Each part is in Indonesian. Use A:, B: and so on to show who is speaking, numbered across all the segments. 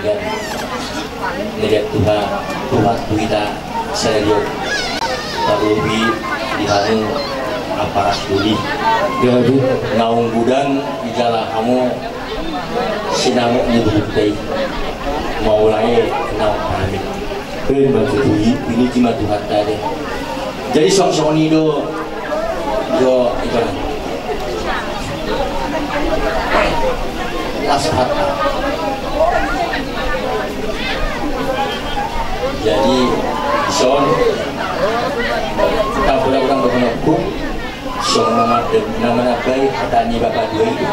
A: dan ngeliat Tuhan kita serius terlebih di hanu aparat studi jadi naung gudang di jalan kamu sinamu nyebut mau lain kenal kami ini cuma Tuhan tadi jadi song-song ini do itu nasihat jadi son kita pulang bermenunggu son nama baik katanya bapak dua itu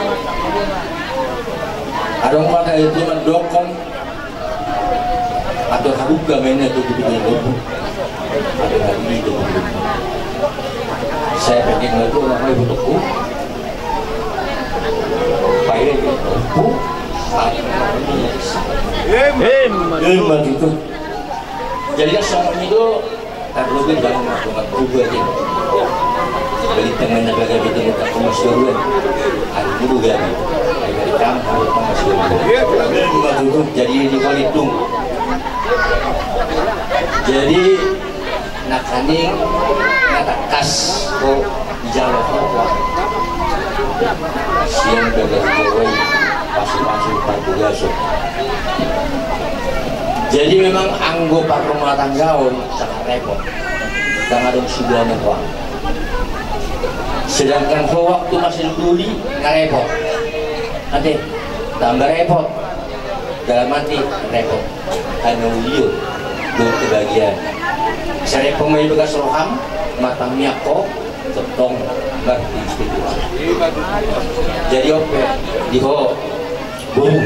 A: ada orang pada itu mendokong atau buka mainnya itu begitu ada hari itu saya pengen itu orang lain untukku baik itu hemat itu jadi semuanya itu terlebih dalam masyarakat berubah aja beli temannya bagai itu kita kemas duluan ada dulu gak dari kampung kemas duluan hemat itu jadi di Balitung jadi nak kaning nak kas kok jalan apa siang bagai jawai pasir-pasir partugas jadi memang anggota rumah tangga sangat repot dan ada sudah uang sedangkan waktu masih dulu nggak repot nanti tambah repot dalam mati repot hanya liur belum kebagian saya pemain bekas roham matang miyako tetong ngerti spiritual jadi oke diho buru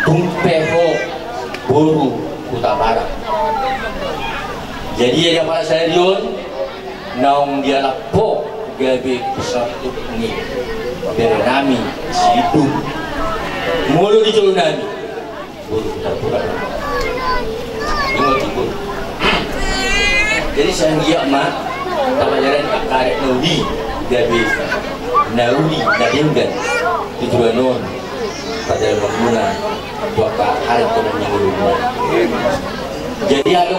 A: tumpe ho buru Kuta Barat jadi yang pada saya dion naung dia lapo gabi pesatu ini berenami situ mulu di nami buru Kuta Barat jadi saya ngiak mah pelajaran akaret naudi gabi naudi nadinggan tujuan pada bangunan buat hal yang belum jadi ada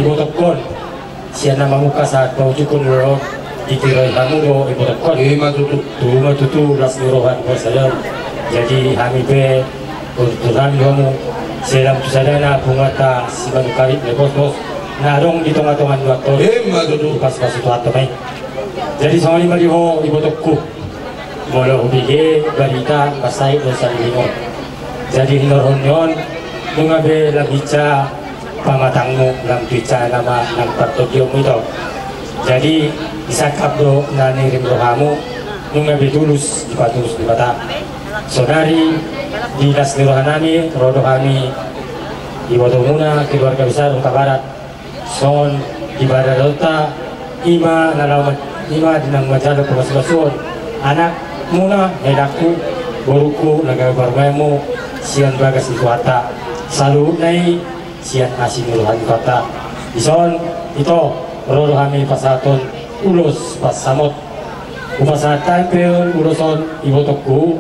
B: ibu tekon siapa nama muka saat mau cukup dulu ditirai kamu do ibu tekon matutu belas nurohan bos saya jadi kami be kebetulan kamu sedang sadana bunga ta siban karib lebos bos narong di tengah-tengah dua tol matutu pas itu atau mai jadi sama lima liho ibu tekku molo ubige balita masai dosa limo jadi norhonyon mengabe lagica pamatangmu lang bicara nama ng partogyo mo ito jadi isakap do na nirim rohamu nung nabitulus di bata so dari di las nirohan nami rodo kami iwato muna keluarga besar Kuta Barat son ibadah dota ima nalaman ima dinang majalo kemas-masun anak muna hedaku boruku nagabarmay mo siyan bagas ituata salu nai sian asin uruhan kata ison itu rodo kami pasaton ulus pas samot upasa tampil uluson ibu toko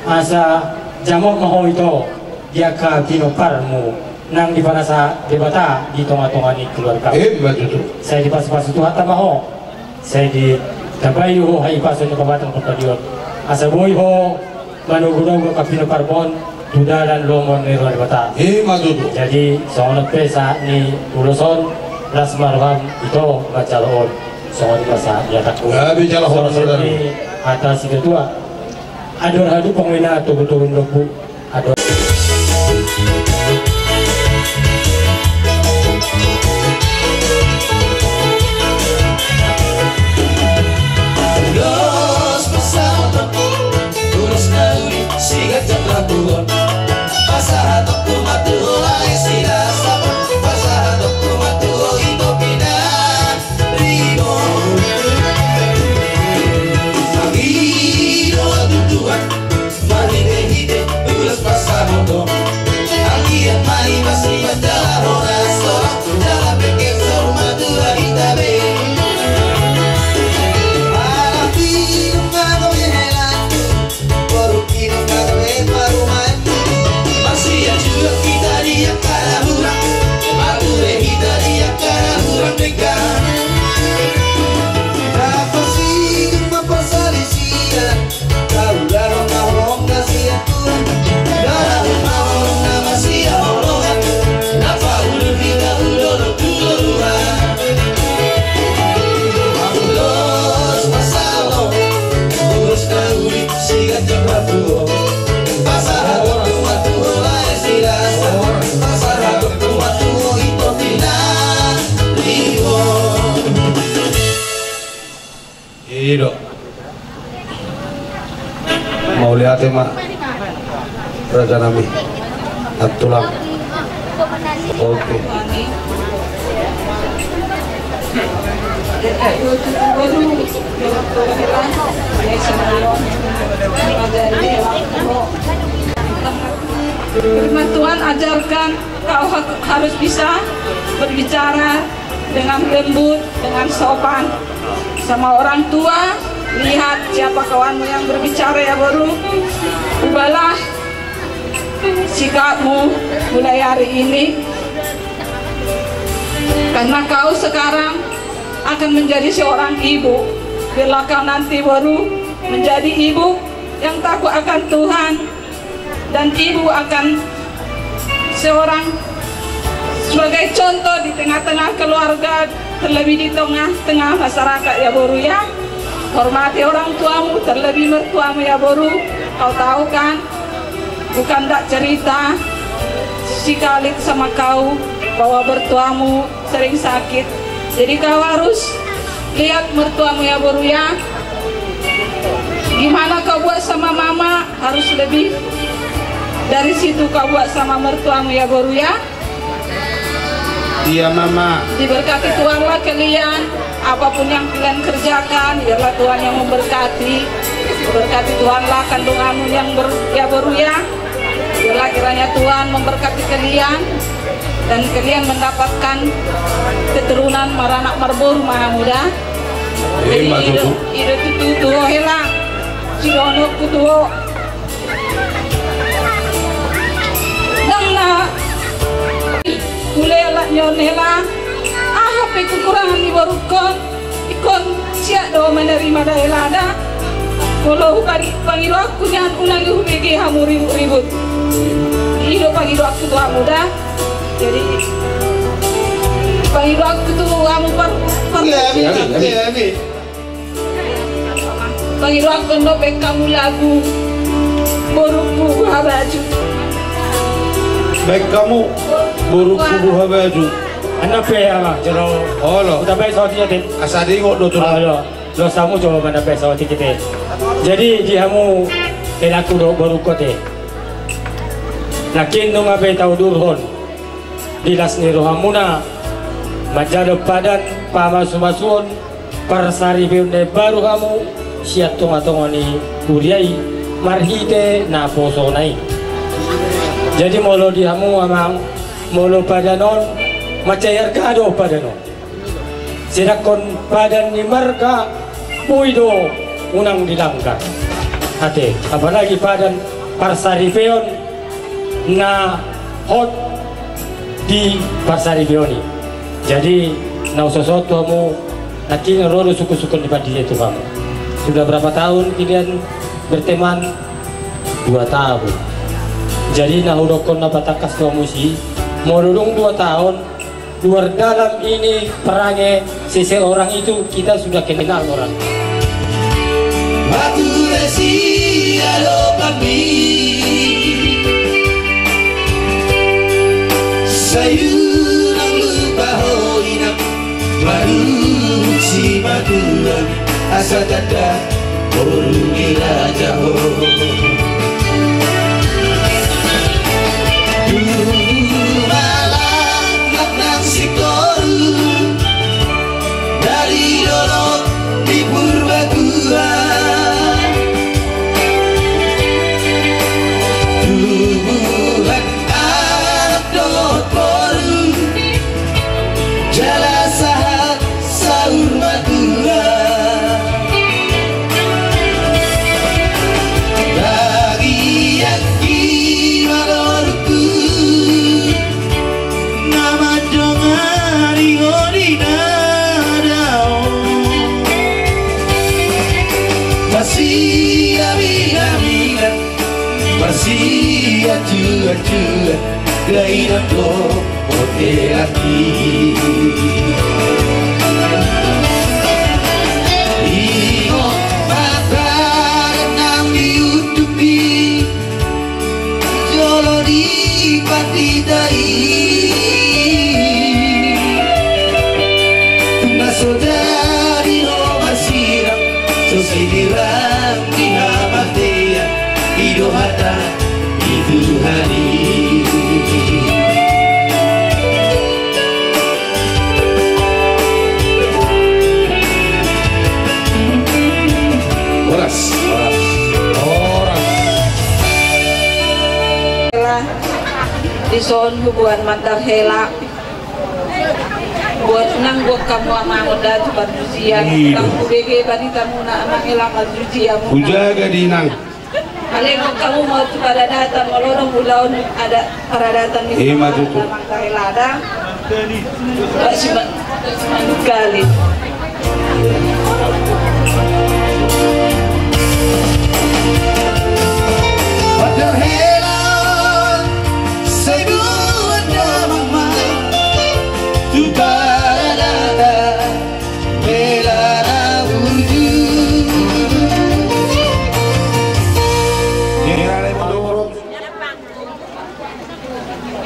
B: asa jamok maho itu dia ka kinoparmu nang di panasa debata di tonga-tongani keluarga saya di pas-pas itu hatta maho saya di tabai ho hai paso ni pabatan pertadion asa boy ho manuguro ko kapino parbon dudalan lomon ni ruan bata jadi soalnya pesa ni uluson las marham itu macalon soalnya masa ya takut soalnya atas itu tua ador hadu pengwina turun lebu ador
C: mau lihat mak raja nami tulang oke
D: Firman Tuhan ajarkan kau harus bisa berbicara dengan lembut, dengan sopan sama orang tua. Lihat siapa kawanmu yang berbicara ya baru. Ubahlah sikapmu mulai hari ini, karena kau sekarang akan menjadi seorang ibu. Bila kau nanti baru menjadi ibu yang takut akan Tuhan, dan ibu akan seorang sebagai contoh di tengah-tengah keluarga, terlebih di tengah-tengah masyarakat ya baru ya. Hormati orang tuamu, terlebih mertuamu ya baru. Kau tahu kan, bukan tak cerita si Khalid sama kau bahwa mertuamu sering sakit. Jadi kau harus lihat mertuamu ya baru ya. Gimana kau buat sama mama, harus lebih dari situ kau buat sama mertuamu ya baru ya.
C: Iya mama.
D: Diberkati Tuhanlah kalian, apapun yang kalian kerjakan, biarlah Tuhan yang memberkati. Berkati Tuhanlah kandunganmu yang baru ya. Biarlah kiranya Tuhan memberkati kalian dan kalian mendapatkan keturunan maranak marbur maha muda. Ide tutu tuho hela, sirono kutuho. Nangna kulela nyonela, apa kekurangan di barukon, ikon siap do menerima daelada. Kalau panggil aku nyan unang hubegi hamu ribut. Hidup panggil aku tua muda, jadi panggil aku tu kamu panggil aku nopek kamu lagu burukku baju.
C: Baik kamu burukku buha baju.
B: Anda pe ama jero.
C: Oh lo.
B: Kita pe sautinya tin.
C: Asadi kok do tulang.
B: Lo samu coba mana pe sauti kita. Jadi jihamu kelaku do baru kote. Lakin nung abe tau durhon. Dilas ni rohamuna. Majado padan pamasumasuon parsari beune baru kamu siat tonga-tongani kuriai marhite na posonai. Jadi molo dihamu amang mulu pada non macayar kado pada non sirakon badan ni marga puido unang dilanggar ate apalagi badan Parsaribeon na hot di Parsaribeoni jadi na usosoto mo nakin rolo suku-suku di padi itu kamu sudah berapa tahun kalian berteman 2 tahun jadi nahudokon na batakas tua musi molulung 2 tahun luar dalam ini perangai seseorang itu kita sudah kenal orang
E: Batu resi alo kami sayurang lupa hoinam baru si matuan asa tanda orungira jauh malam maknang sikoru dari dolo di Purbatua Acua gairan lo hotel aquí Ino mata nang diutupi jolo di patitai Nasodari no masira sosidirang dinamatea idohata Tuhani Horas
D: Dison hubungan mantar hela buat nang buat kamu ama udah cepat usia nang kubege banita muna anak hela mazucia muna
C: Ujaga dinang
D: Alego kamu mau pada datang melorong ulaun ada para datang di
C: maju tuh
D: Lada masih kali
E: pada hela saya buat mama tu para datang hela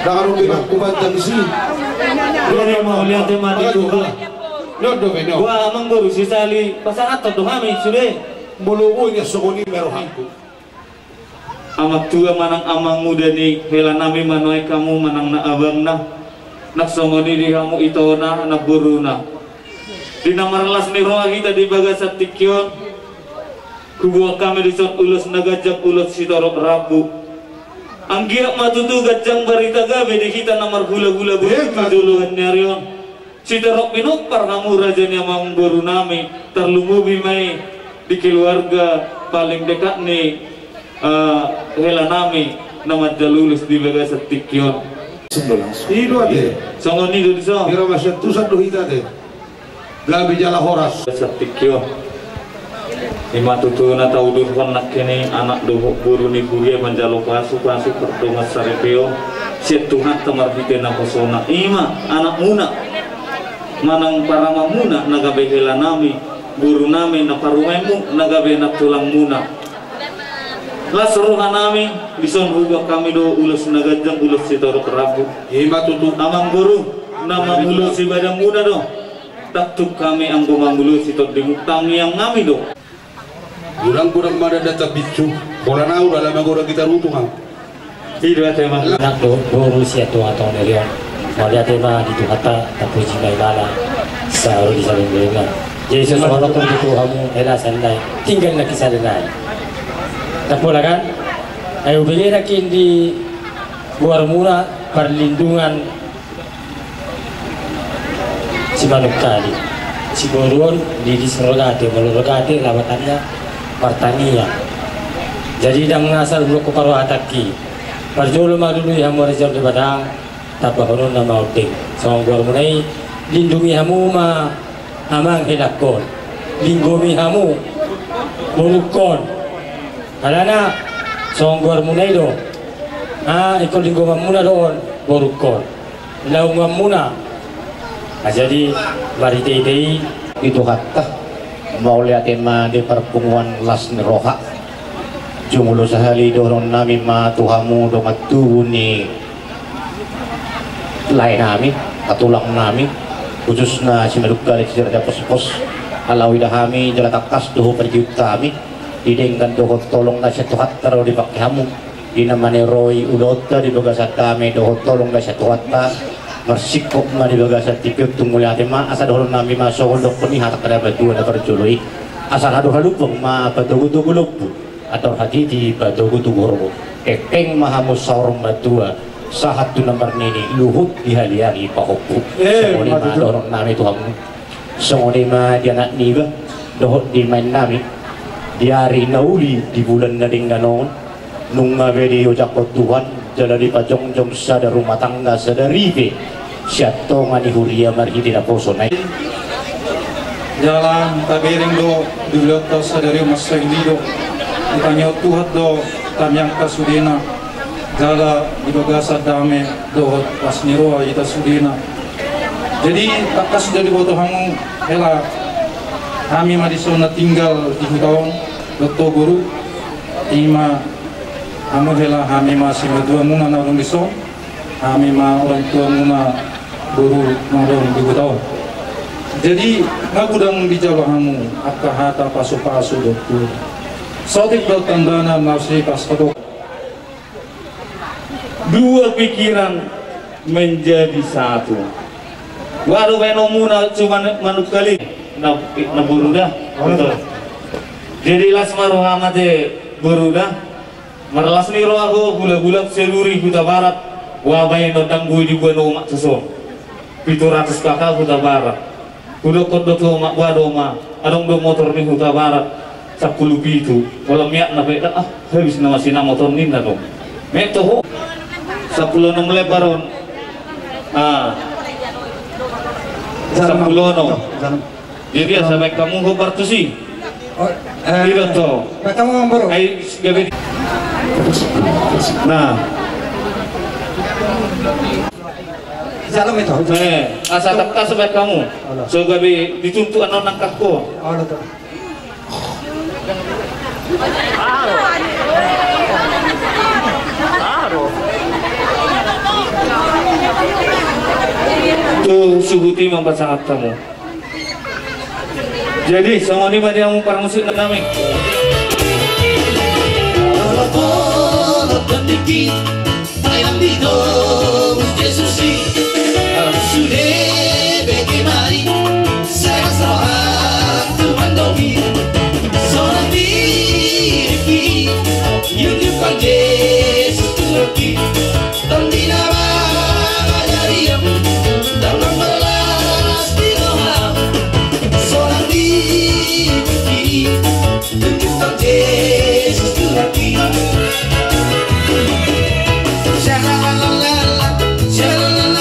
C: Jangan bilang kumantang sih.
F: Dia mau lihat teman itu gua.
C: Nodo beno.
F: Gua amang guru si sali pasang atau doh kami sudah.
C: Muluunya sokoni merohanku.
F: Amak tua manang amang muda nih. Hela nami manuai kamu manang na abang na. Nak songoni di kamu itu na nak buru na. Di namar las nih roh kita di bagasat tikyon. Kubuah kami di sot ulus nagajak ulus si torok rabu. Anggiak matutu gajang barita gabe di kita namar gula-gula duluan nyarion. Si terok pinupar kamu rajanya mang baru nami terlumubi mai di keluarga paling dekat nih hela nami nama jalulus di bagasat tikyon.
C: Ido ade.
F: Songon ido di song.
C: Kira masih tusan doh hita de. Gabi jala horas.
F: Bagasat tikyon. Ima tutu na taudur kon nak kene anak doho buru ni buye manjalo pasu pertunga sarepeo siet Tuhan temar hite na kosona ima anak muna manang parama muna nagabe hela nami buru nami na parumemu nagabe na tulang muna las ruha nami bison huga kami do ulus nagajang ulus sitorok rabu
C: Ima tutu
F: amang buru nama mulus si badang muna do taktuk kami ang gumamulus sitor dimutang yang ngami do
C: Gudang-gudang mana data bicu. Bola nau dalam agora kita rutungan.
F: Iya tema.
B: Nak doru sia tua atau nerion. Malia tema di hata tapi jika ibala selalu di saling dengar. Jadi sesuatu pun itu kamu hela sandai tinggal nak kisah denai. Tak pula kan? Ayo beli rakin di luar murah perlindungan si manuk kali si burun di Serogate melorogate lawatannya pertanian jadi dang ngasal bloko karo ataki parjolo madulu yang merejal di badang tabahonon na mauting songgor munai lindungi hamu ma amang hilakon linggomi hamu burukon alana songgor munai do ikut linggoman muna doon burukon laungan muna jadi mari tei
G: itu kata mau lihat tema di perpunguan las neroha jumulu sehali dorong nami ma tuhamu dongat tuhuni lain nami katulang nami khususnya si meluka di cerita pos-pos alawi dahami jelatakas doho perjuta kami didengkan doho tolong nasi tuhat taruh dipakai hamu dinamane Roy udota di bagasat kami doho tolong nasi tuhata mersikop ma di bagasat tipik tunggu lihat ma asal doho nami ma sohondok peni hatak ada berdua ada perjului asal haduh-haduh ma batugu-tugu lupu atau hati di batugu-tugu robo kekeng mahamus saurum batua sahat tu nomor nini luhut dihaliari pahopu semua ma dorong nami tuhamu semua ma dia nak niba dohot di main nami diari nauli di bulan nading ganon nung mabedi ojak Tuhan jalari pajong jom sadar rumah tangga sadari be siato ngani huria marhi dina poso naik
H: jalan tabiring do dulok do sadari masai lido ditanya Tuhan do tamyang kasudina jala di bagasa dame do pas niroa ita sudina jadi takas dari boto hamu hela kami madisona tinggal di hutan dokter guru ima kamu hela kami masih berdua muna narung diso kami ma orang tua muna guru narung di hutan jadi ngagudang di jawa kamu akka hata pasu-pasu dokter sotik do tandana nafsi pas kodok
F: dua pikiran menjadi satu waduh fenomena cuma manuk kali na buruda jadi las maruhama te buruda marlas ni roago gula-gula seluri huta barat wabay no tanggui di buano umak suso 700 kakak huta barat udok kodok umak wado ma adong do motor ni huta barat 10 pitu walau miak na beda habis na masina motor ni na dong meto ho 10 nong lebaron 10 no jadi sampai kamu hobar tuh sih tidak toh
E: kamu baru
F: nah
E: jalan itu
F: asal tak sampai kamu so gabi dituntut anak nangkakku tuh suhuti mempersangat kamu jadi sama ini pada yang para musik dinamik
E: Sha la la la la, sha la la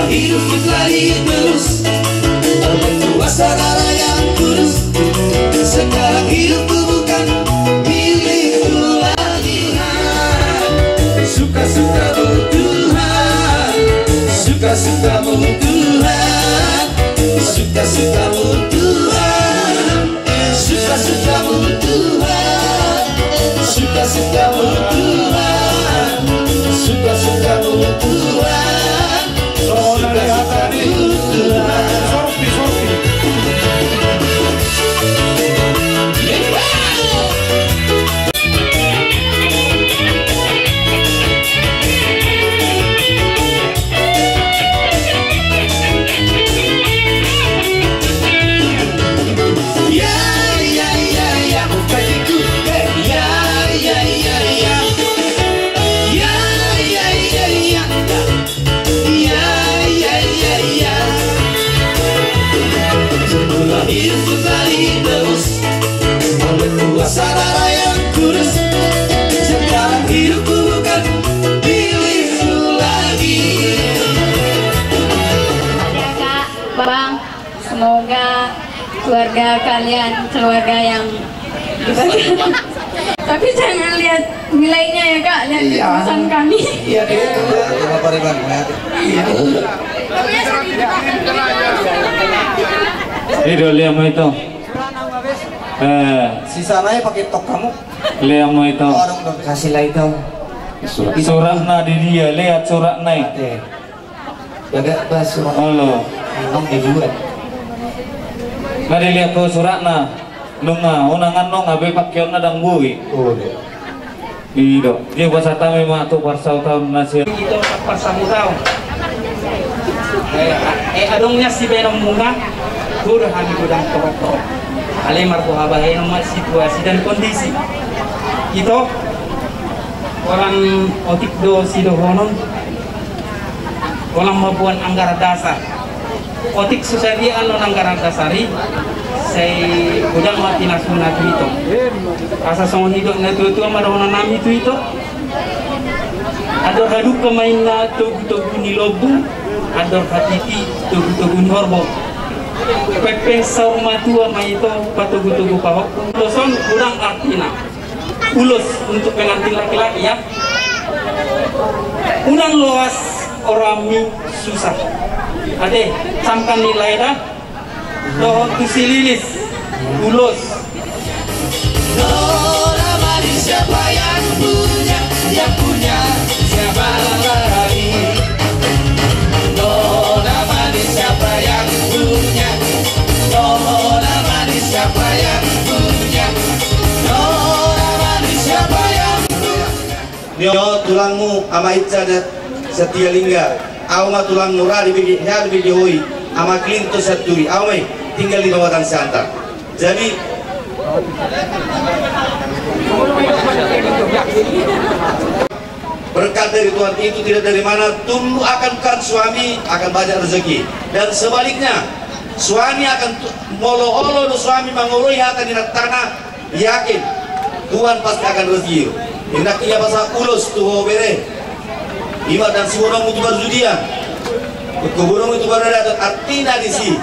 I: hidup kembali terus oleh kuasa darah yang kudus. Sekarang hidupku bukan milikku lagi. Suka-sukamu Tuhan, suka-sukamu Tuhan, suka-sukamu Tuhan, suka-sukamu Tuhan, suka-sukamu Tuhan, suka-sukamu Tuhan, suka-sukamu Tuhan. Saudara yang kudus, sekarang hidupku bukan milikku lagi.
J: Kak, Bang, semoga keluarga kalian keluarga yang dibagikan. Tapi jangan lihat nilainya ya Kak, lihat pesan kami.
E: Iya deh, Bapak Ridwan.
F: Itu lihat itu.
E: Sisa lain pakai tok kamu.
F: Lihat itu.
E: Kasih lah itu.
F: Suratna di dia, lihat suratna.
E: Jaga bahas surat.
F: Allah.
E: Nong di dua.
F: Nggak dilihat tuh suratna. Nunga, unangan nong abe pakai nadang bui.
E: Oh.
F: Iya, dia bahasa tamu mah tuh parsau tahun nasir.
K: Itu parsau tahun. Adongnya si benong munga, udah kami gudang torok-torok. Alemar buhabahe nomor situasi dan kondisi. Itu orang otik do sido honon, orang mabuan anggaran dasar. Otik susadi anon anggaran dasari, saya gudang mati nasuna itu. Asa songon hidup na tu amarona nami itu. Ador haduk pemain na tugu-tugu ni lobu, ador hatiti tugu-tugu horbo. Pepeng saur matua maito patugu-tugu pahok. Uloson kurang artina. Ulos untuk pengantin laki-laki ya. Unang loas orami susah. Ade, samkan nilai dah. Doh tusililis. Ulos.
I: Nona mari siapa yang punya siapa lagi. Nona mari siapa yang punya. Nona mari siapa yang punya. Nona mari siapa yang punya.
L: Nyo tulangmu ama itza setia lingga. Auma tulang nura di hoi. Ama klinto saturi. Aumai tinggal di bawah santar. Jadi berkat dari Tuhan itu tidak dari mana, tumbuh akan suami akan banyak rezeki, dan sebaliknya suami akan molo-olo do suami mangoloi hata di tanah, yakin Tuhan pasti akan rezeki. Hendak ia bahasa ulos tuh bere ima dan si burung itu berjudian, keburung itu berada artinya di si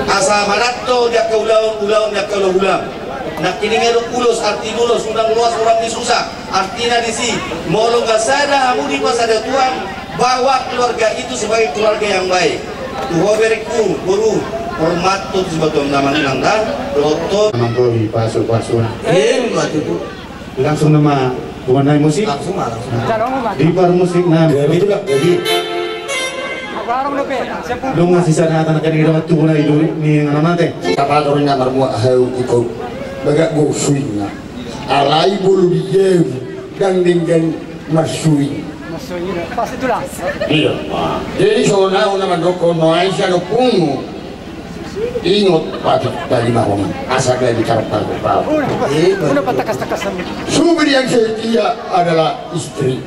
L: asa manato dia ke ulang dia ke ulang. Nak kini ngero ulos arti ulos undang luas orang di susah artinya di si molo gasada hamu di pas ada Tuhan bawa keluarga itu sebagai keluarga yang baik. Tuho beriku guru hormat tuh sebagai nama nangdan roto
C: Mangkoi pasuk-pasuk.
L: itu
C: Langsung nama bukan musik.
L: langsung.
C: Di par musik nah. Itu lah. Jadi lu ngasih sana tanah jadi kita tuh na itu ni ngana nate.
M: Kapal orangnya marmu ahau ikut bagak go swingna. Alai bulu dijem dan dengan masui.
E: Pas itu lah.
M: Iya. Jadi soalnya orang mandoko noaisya no pungu. Ingat pati dari mahong asal dari bicara parpal.
E: Udah patakas-takasan.
M: Sumber yang setia adalah istri.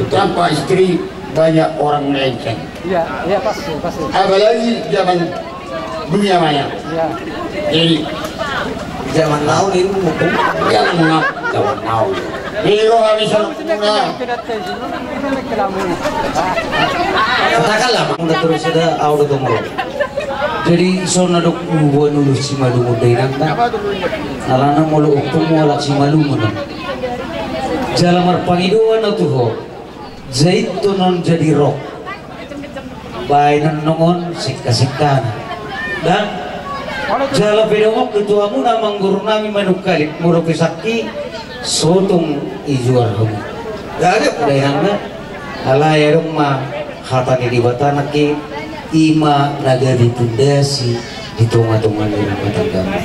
M: Tanpa istri banyak orang melenceng.
E: Iya, iya pasti.
M: Apalagi zaman dunia maya.
E: Iya.
M: Jadi
L: Zaman now ini mumpung
M: yang zaman now Biro kami sa lukuna.
N: Katakanlah mak terus ada auto tomol. Jadi sona dok buat nulu si malu mudai nanta. Alana mulu uktum wala si malu mana. Jalamar pangiduan atau ho. Zaitunon jadi rock. Bainan nongon sikka-sikkan. Dan jala pedongok ketuamu namang guru nami manukalik muro pisaki sotong ijuar kamu. Dari pedayangna alaya rumah hatani di batanaki ima nagari pundasi di tunga-tunga di rumah tanggamu.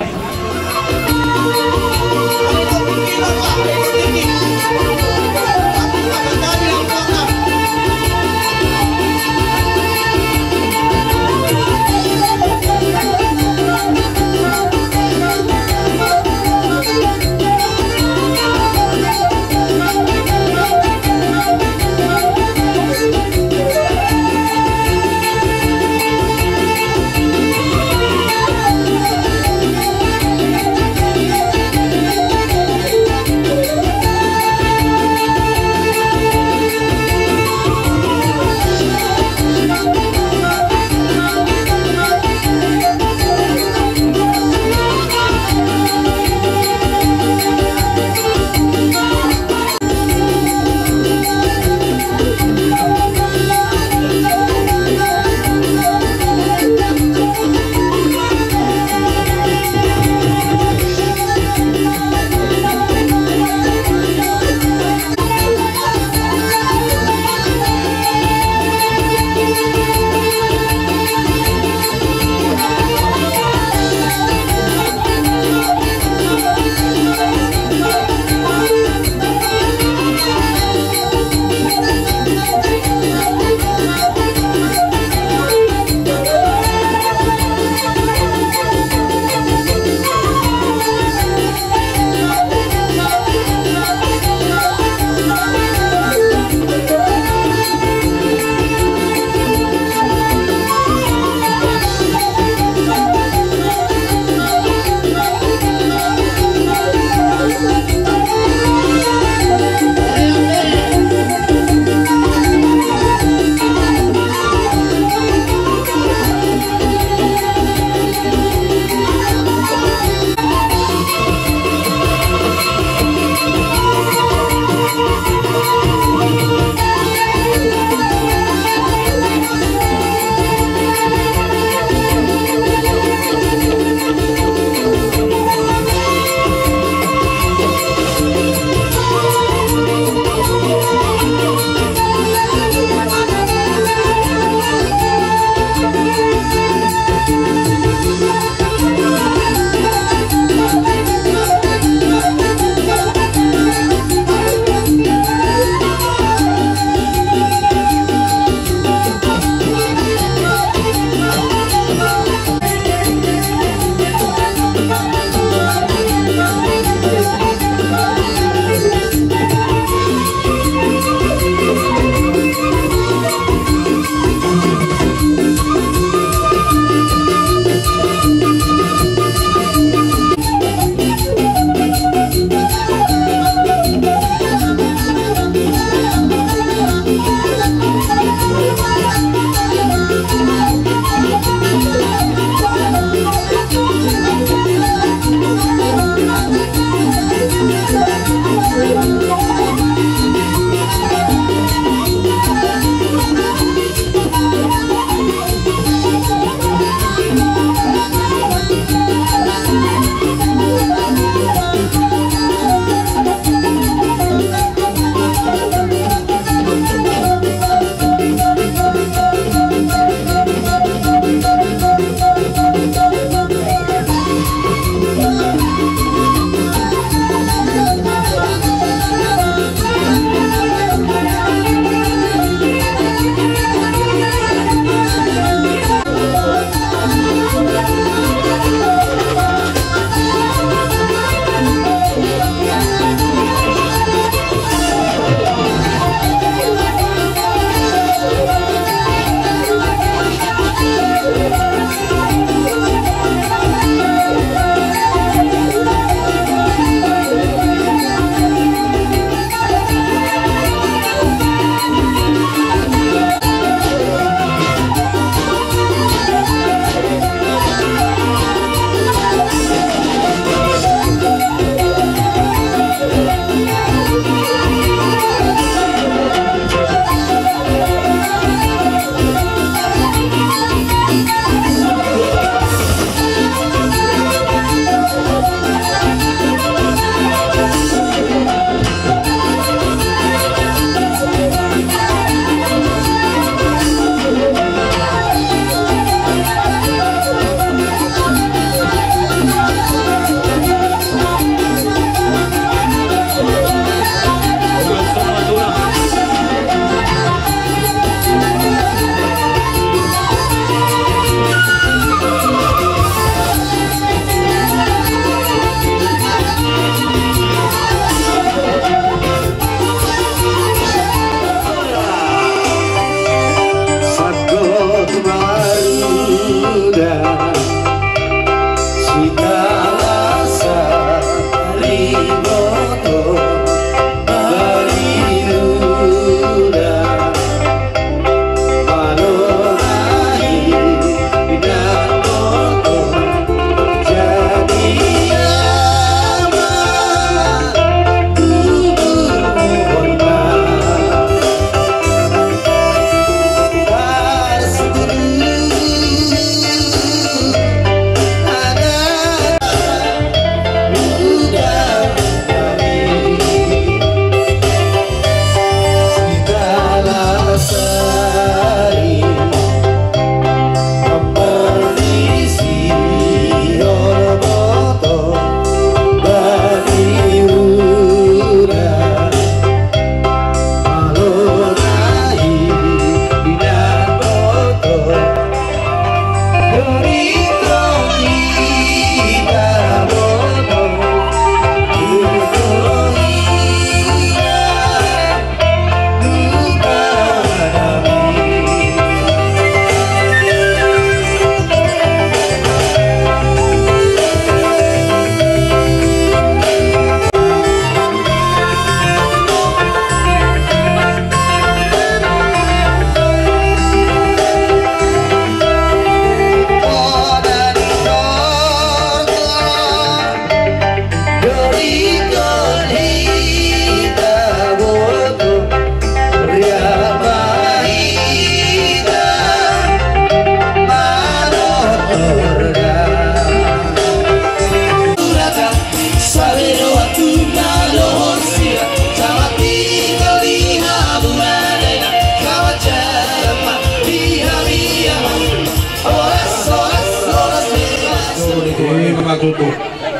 C: tutu.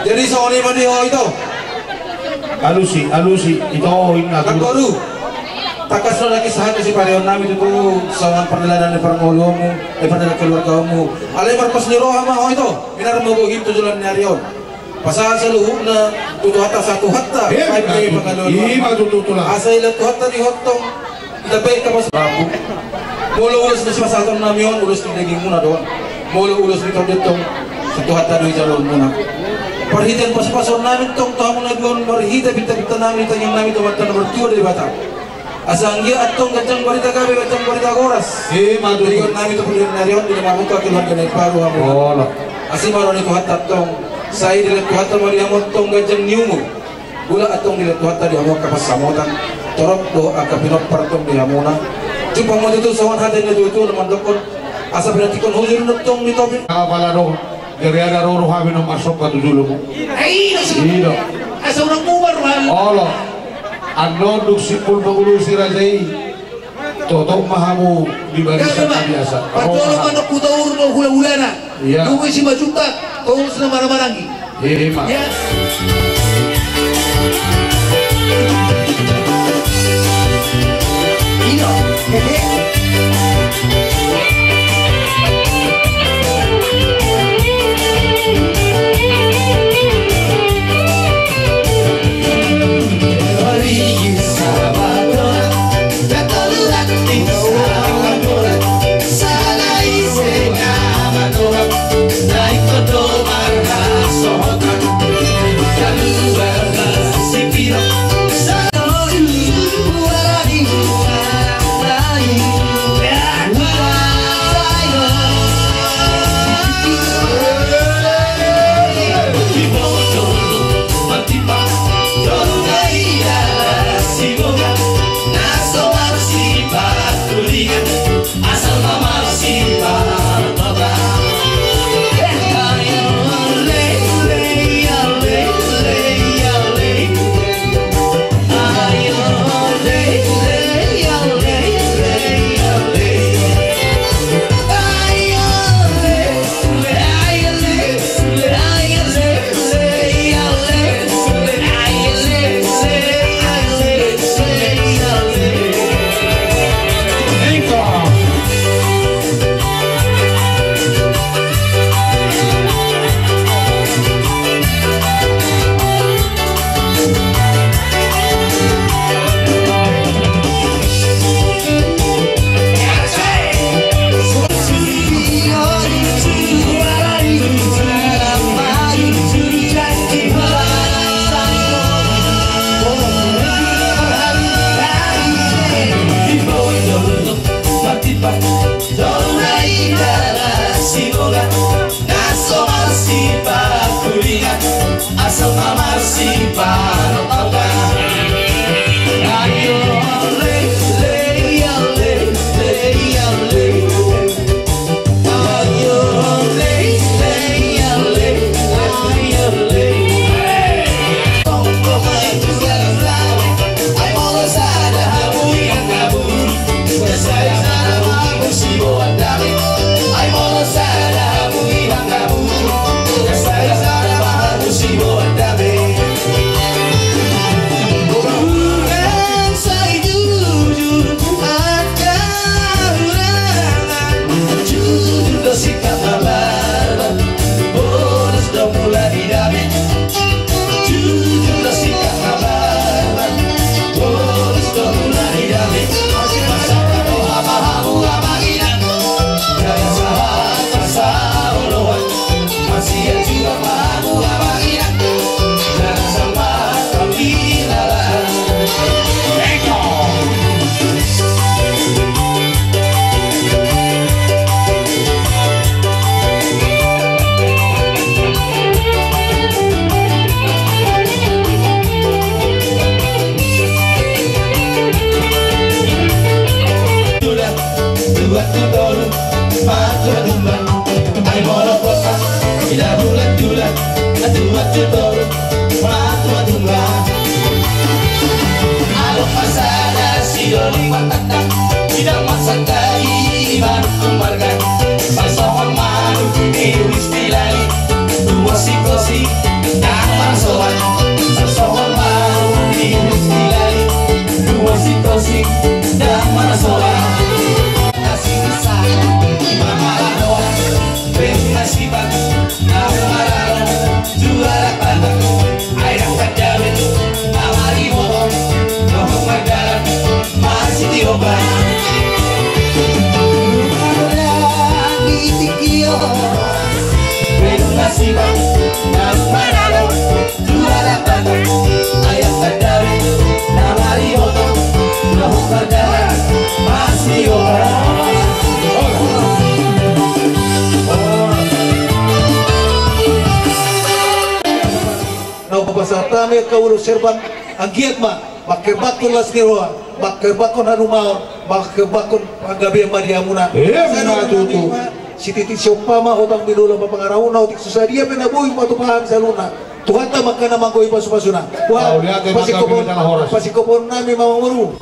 L: Jadi soalnya mandi itu.
C: Alusi itu ingat
L: baru. Takas lo lagi sahat si parion nami itu sawan perjalanan di perngolomu, perjalanan keluargamu. Alai berpas ni roh ama itu. Binar mo go hito julan narion. Pasal seluruh na tutu hatta satu hatta. Baik pengalon.
C: Iya tutu lah.
L: Asal itu hatta di hotong. Tapi kapas rabu. Mulu ulus na si pasal namion ulus ni daging muna doon. Mulu ulus ni kabdetong satu hatta doi jalon muna. Perhitian pas-pasor namin tong tamu nagon berhita bita-bita namin tanyang namin tumatan nomor 2 dari Batam. Asang dia atong kacang barita kabe kacang barita goras. Madu ikut namin tu punya narion di nama muka keluarga naik paru hamu. Oh, asih maru ni tuhatat tong. Saya dilihat tuhatat mari hamu tong kacang niumu. Gula atong dilihat tuhatat di hamu kapas samotan. Torok do akapinok partong di hamuna. Jumpa mo dito sawan hati ni dito naman dokon. Asa pinatikon hujur nutong ni topin.
C: Kapala dong. Dari ada roh kami nak masuk ke dulu mu. Iya.
L: Asa orang mubar man.
C: Allah. Ando duk sipul pengulu si rajai. Totok mahamu di barisan biasa.
L: Patolo manok kutaur no hula-hulana.
C: Iya.
L: Tunggu si majuta. Kau sudah marah-marangi.
C: Iya.
L: Ya. Ino.
I: Istilah dua sikosi Dio Bengasih bang Namparalo Juara bang Ayam kadari Namari otong Nahu kadari Masih orang
C: Nau papasatami kau urus serban Anggiat ma Bakir bakun las niroa Bakir bakun harumaon Bakir bakun Pagabi Mariamuna Tutu si titik siapa mah otang binula papangarauna otik susah dia penabuhi matu paham saluna Tuhan tak makan nama goi pasu-pasuna wah pasikopon nami mama muru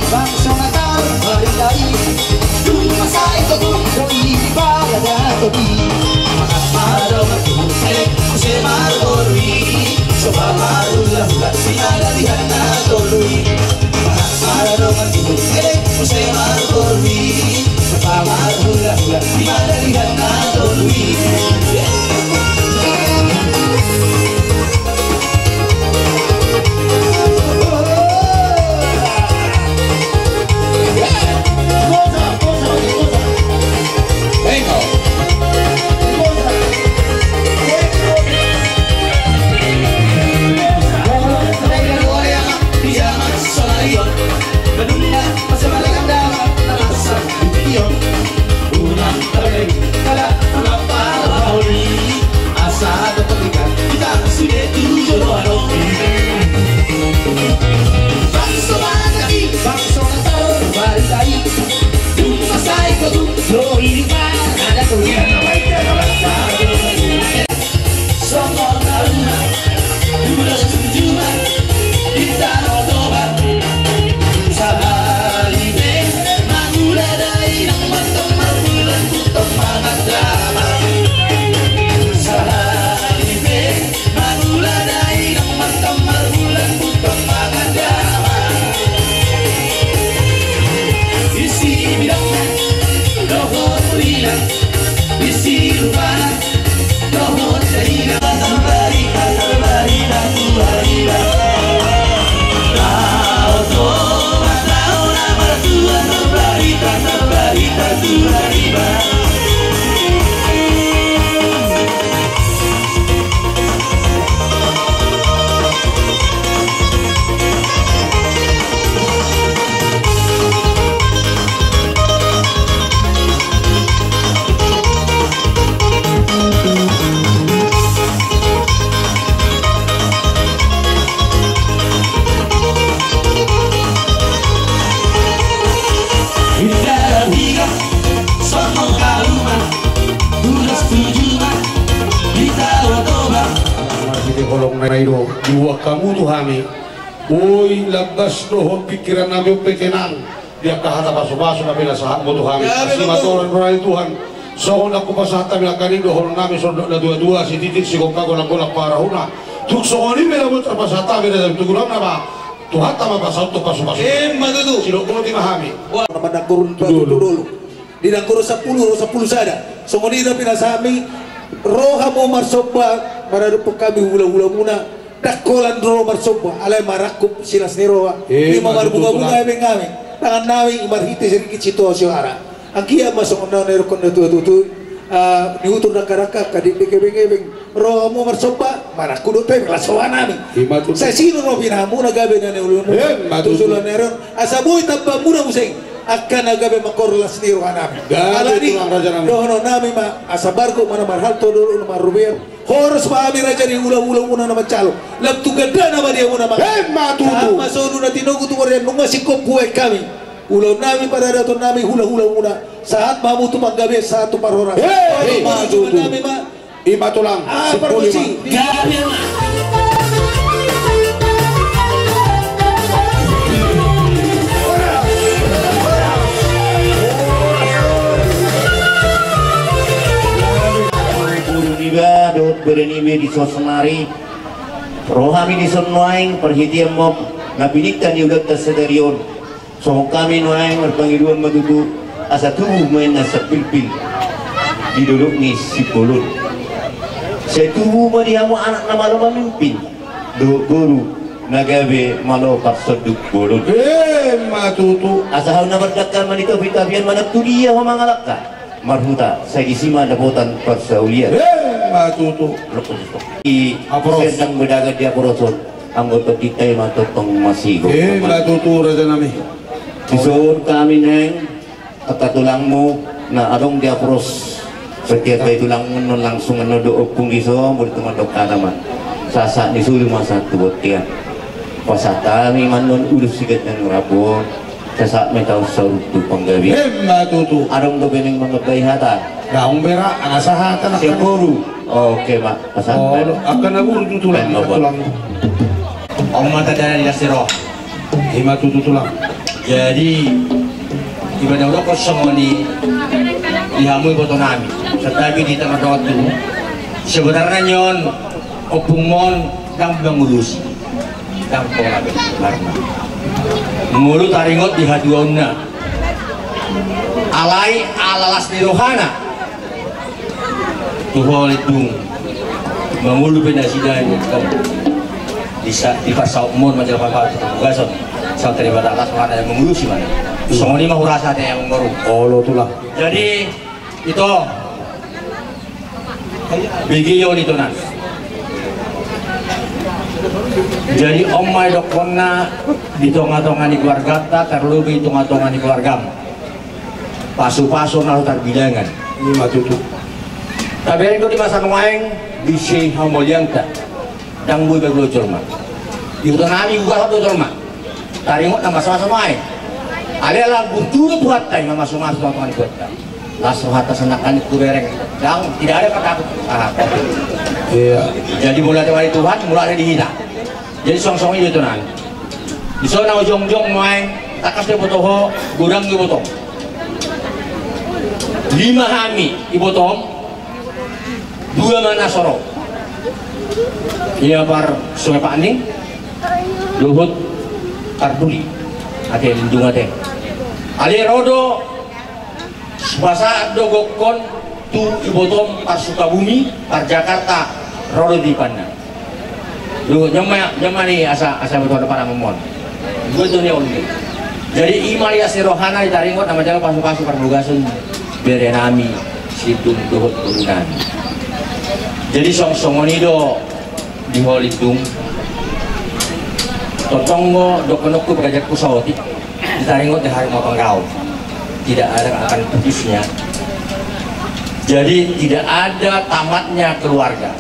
I: Bangsa Natal Marilai Masa itu Doi Bagada Tobi Makamado Makimusek Kusemar Borui Soba Marulah Sinala Dihana Tolui Makamado Makimusek Kusemar Borui Soba Marulah Sinala Dihana Tolui
C: dua kamu tuh hami woi labas doh pikiran nabi pekenan dia kahata baso-baso nabi nasahat mo tuh hami asli matoran ronai Tuhan so nak kupasahata milakani doh nami so na dua-dua si titik si kongkago na golak parahuna tuk so oni melabot pasahata beda tugulang nama Tuhan tama pasahut to baso-baso madudu silo kuno timahami
O: nama nakurun dulu di nakuru 10 sada so oni na pinasami roha mo marsoba para kami hula-hula muna dakolan roh marsoba alay marakup silas ni roha di marbunga-bunga ngami tangan nawi imarhiti sedikit situasyon ara ang kia masuk na nero kon tutu diutur na karaka kadik beng roh mo marsoba marakudo tayo lasawa nami sa sino roh pinamu na gabi na neulun mo tusulan nero asaboy tabba muna museng akan nagabe makorlas ni roha nami alani dohono nami ma asabarko mana marhal todo na marubier horos maami raja ni ula-ula muna na macalo labtu ganda na dia muna matutu masono na tinogo tu korea nung masikop buhay kami ulaw nami para dato nami hula-hula muna saat mamu tu manggabe saat tu parhoras matutu
C: ima tulang
O: parkusi
G: dot berenibe di Sosemari rohami di Sonwaing perhitian mob napiniktan yugat tasadarion so kami nuaing berpangiduan madudu asa tubuh main asa pilpil diduduk ni si Polun. Saya tunggu dia mau anak nama lo memimpin. Duk guru nagabe malo parsoduk Polun.
C: Matutu.
G: Asal na berdakkan manito vitabian mana tu dia mangalaka. Marhuta saya isima dapotan persaulian.
C: Matutu.
G: Sedang berdagang dia poroson. Anggota kita yang matotong masih.
C: Matutu raja nami.
G: Disuruh kami neng kata tulangmu. Nah, adong dia pros setiap kali tulang menon langsung menodok opung iso berteman dokter nama sasak disuruh masa tu botian pasata mi manon ulus sigat dan rapo sasak metau saur tu panggawi
C: matutu
G: adong do beneng manggabai hata
C: gaung berak asahata nak
G: sepuru oke mak pasal
C: akan aku tulang
A: Om mata dari dasiro
C: matutu tulang
A: jadi ibadah udah kosong di dihamui foto nami tetapi di tengah waktu sebenarnya nyon opung mon kang mengurus kang pengabe karena mulut taringot di haduonna alai alalas di rohana tuhol itu mengulu penasidan di pasau umur majalah apa tugason saat terlibat alas mana yang mengurusi mana semua ini mah urasanya yang mengurus
C: oh tulang
A: jadi itu bigiyo itu nan jadi omai dokona di tonga-tonga di keluarga ta terlebih tonga-tonga di keluarga pasu-pasu nalu terbilangan
C: ini matutu
A: tapi itu di masa nuaing bisa hamulian ta dan bui beglocor mah di hutan nami gua satu mah taringot nama sama-sama adalah buntu buat tay masuk-masuk tonga di keluarga langsung atas anak-anak itu bereng dan tidak ada kata
C: iya
A: jadi mulai dari Tuhan mulai dihina jadi song-song itu nan di sana ujung-ujung main takas dia botoh gudang di botong 5 hami di botong 2 mana soro iya par sungai Pak Aning Luhut Karduli ada lindung ada ali rodo bahasa dogokon tu ibotom par Sukabumi par Jakarta rodo di pana lu nyama nih asa betul depan amon gue tuh nih only jadi imali asli rohana ditaringot nama jalan pasu-pasu par nugasun berenami situn dohot turunan jadi song-songonido di holitung totonggo dokonokku berajak kusauti ditaringot di hari motong kau tidak ada akan putusnya jadi tidak ada tamatnya keluarga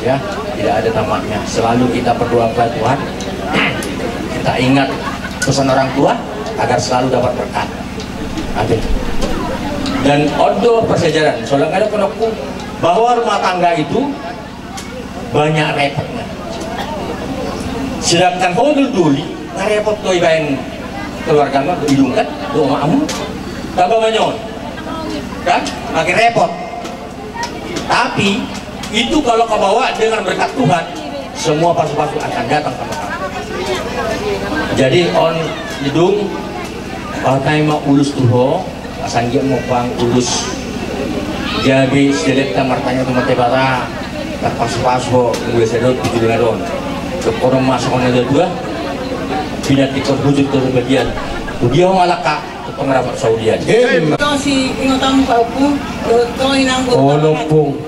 A: ya tidak ada tamatnya selalu kita berdoa kepada Tuhan kita ingat pesan orang tua agar selalu dapat berkat amin dan odo persejaran soalnya ada penokku bahwa rumah tangga itu banyak repotnya sedangkan hodul duli repot tuh ibain keluarga mah hidung kan doa mamu tambah banyak kan makin repot tapi itu kalau kau bawa dengan berkat Tuhan semua pasu-pasu akan datang sama kamu jadi on hidung pakai mau ulus tuh asal dia mau pang ulus jadi sedelik tamartanya tuh mati bara pasu-pasu gue sedot tujuh dengan don orang masuk on ada dua pindah tikor bujuk ke bagian dia malaka pengerapat Saudian.
P: Si ingatan pauku, to inanggo.
C: Oh lopung.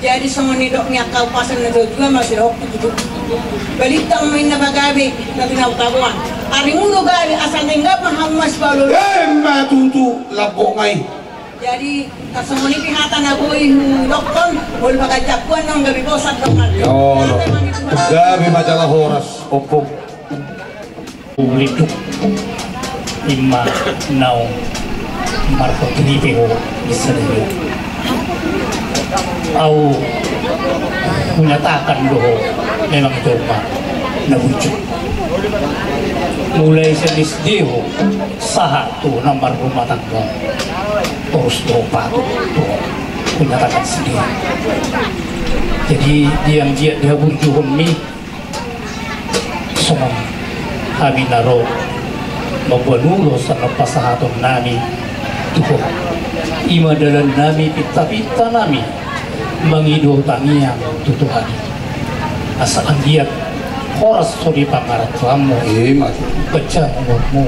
P: Jadi semua ni dok niat kau pasan na juga masih rok gitu. Balitang main na bagabi na tinawtawan. Ari muno gabi asal nenggap maham mas balu.
C: Matutu labo ngai.
P: Jadi semua ni pihatan na boy dokon, bol bagajakuan nang gabi bosat dokon.
C: Oh. Gabi majalah horas opung.
B: Ulitu. Lima naung marco gripeho bisa dulu au menyatakan doho memang itu mah nawujud mulai senis deho satu nomor rumah tangga terus dopa tuh menyatakan sendiri jadi dia burjuhun mi somong kami naro membunuh sa pasahatong nami
K: Tuhan ima dalam nami pita-pita nami mengido tangiang Tuhan asa anggiat horas suri pangarat kamu pecah umurmu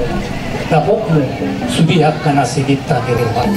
K: dapokmu subiak kana sidita direwan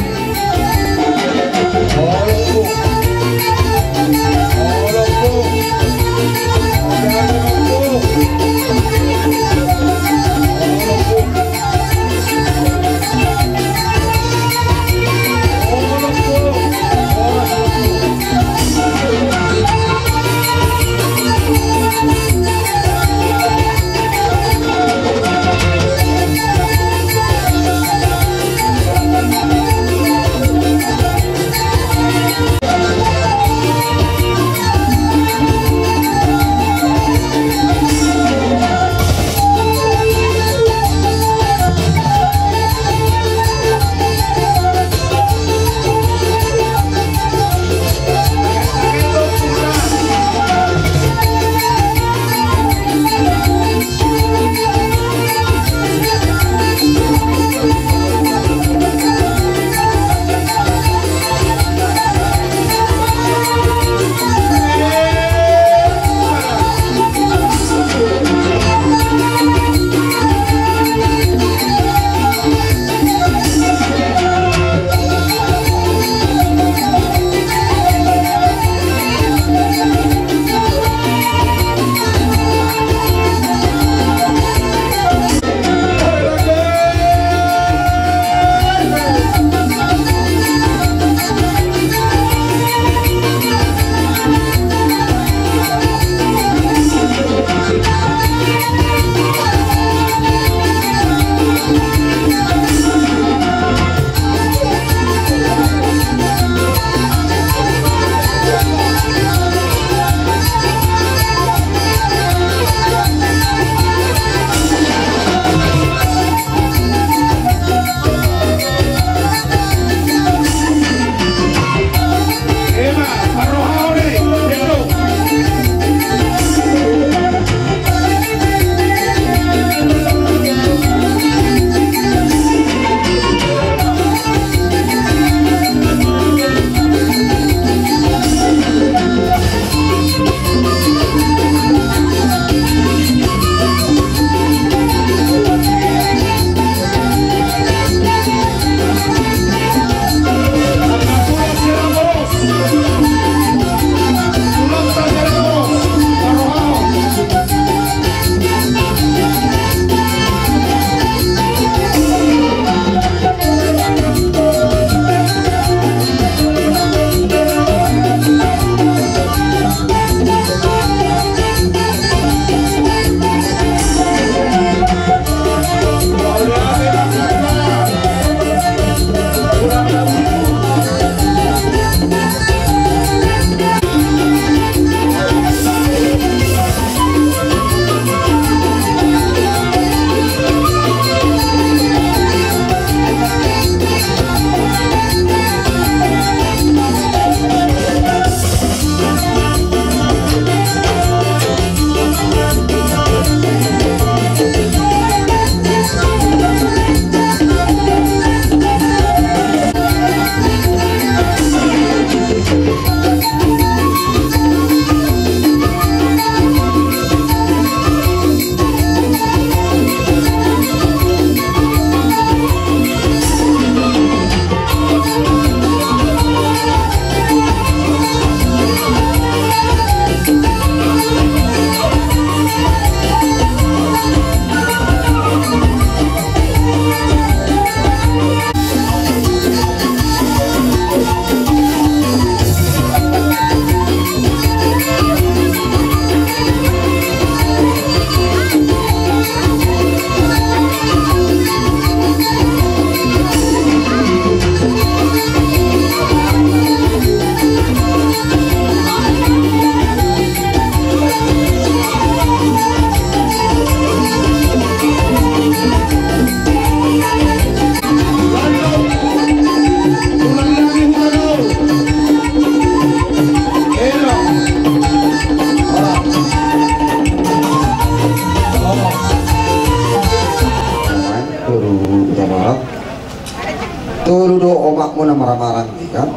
Q: mo na maramaran di kan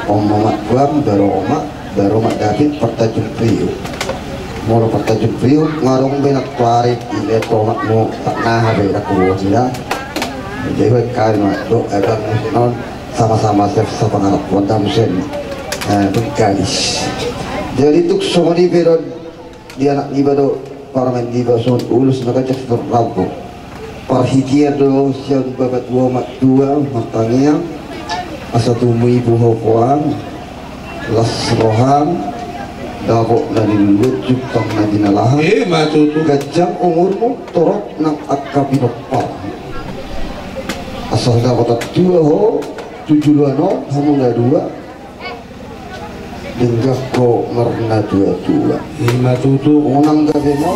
Q: omak guam daro mak David pertajum priu moro pertajum priu ngarong benak tuarik ile tomak mo tak nah be dak kuwo sila jadi kali mak do akan non sama-sama chef sama anak wanda musen guys jadi tuk somoni pero dia anak ibado paramen di bason ulus nakajak terlampau parhitia do siang babat dua mak dua matangnya asa tumui buho koang las roham dabok na nilulut jutang na dinalahan gajang umurmu torok ng akabinopal asal dapat dua ho 7 ano hamuna dua denggak ko ngarna dua matutu unang gabi mo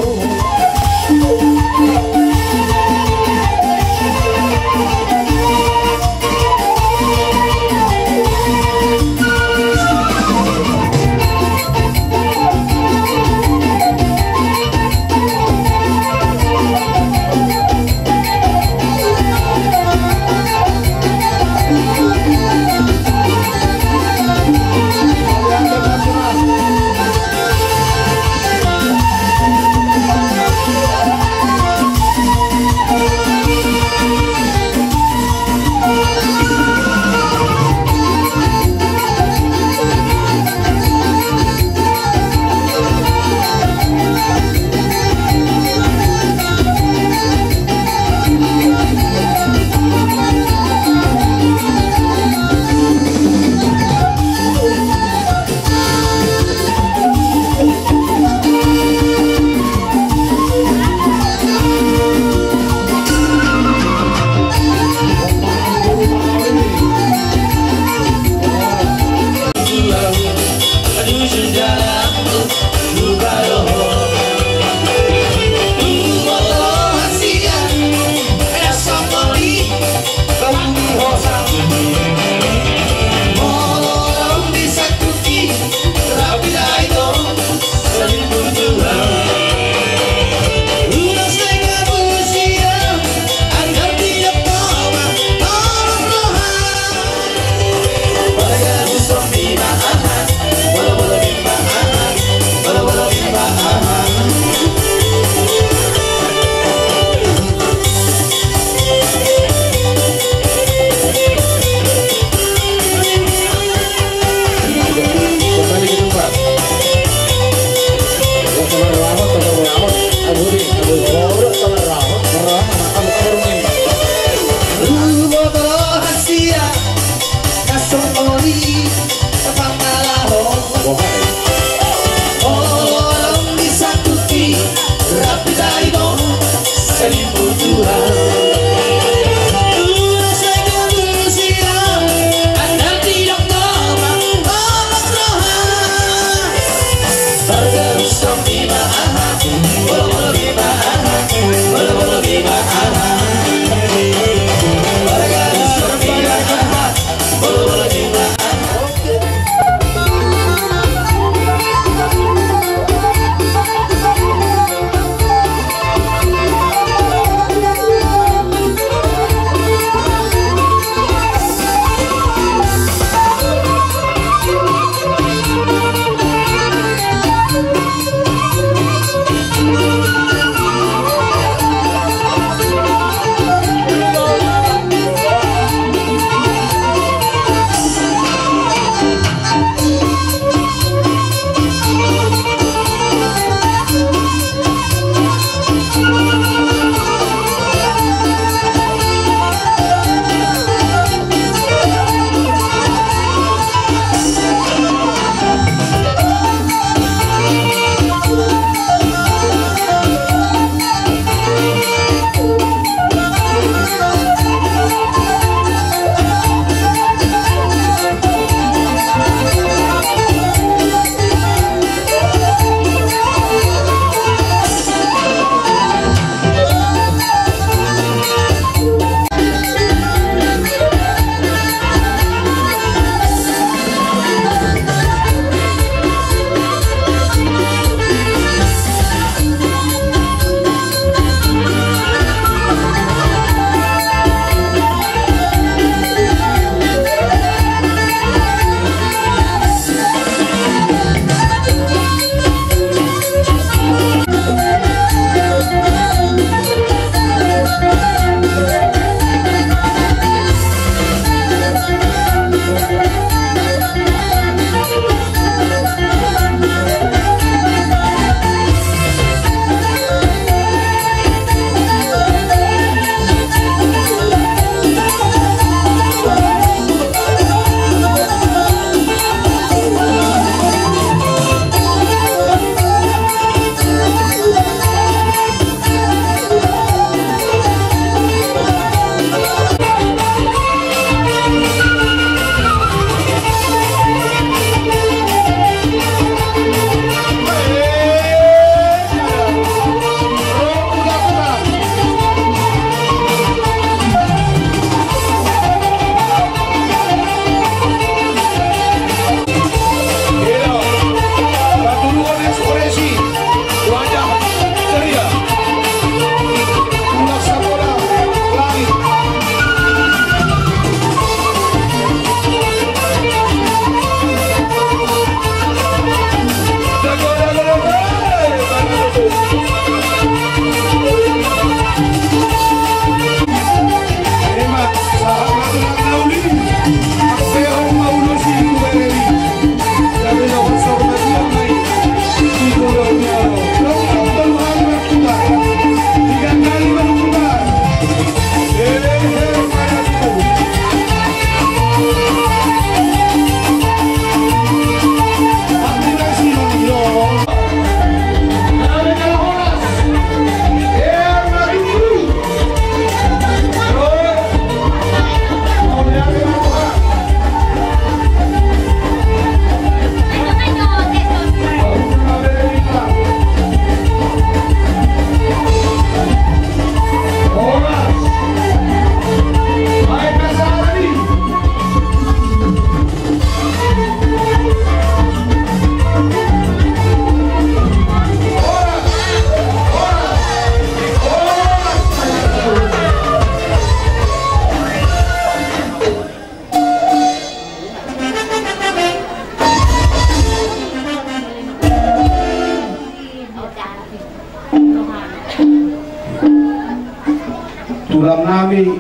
C: tulang nami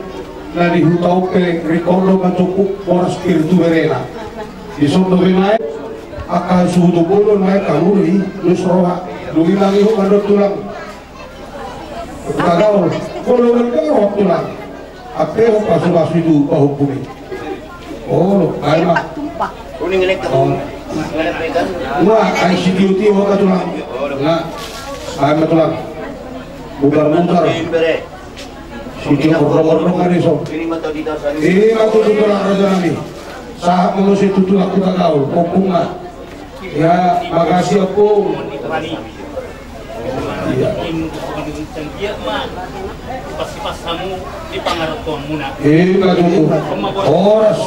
C: dari hutaupe rekordo macukuk poras spiritu verena di sondo binae akal suhu bolon naik kaluri lus roha luilang ihu mandok tulang kagau kalau berkau tulang apa pasu itu bahukumi oh ayo
A: kuning elek
C: wah ICQT mau tulang nah ayo tulang mutar-mutar suci korong-korong hari so ini matu tulang raja nami sahab mengusi tutul aku kagau kopunga ya makasih aku iya
K: pasti pas kamu di pangarap tuan muna
C: matu oras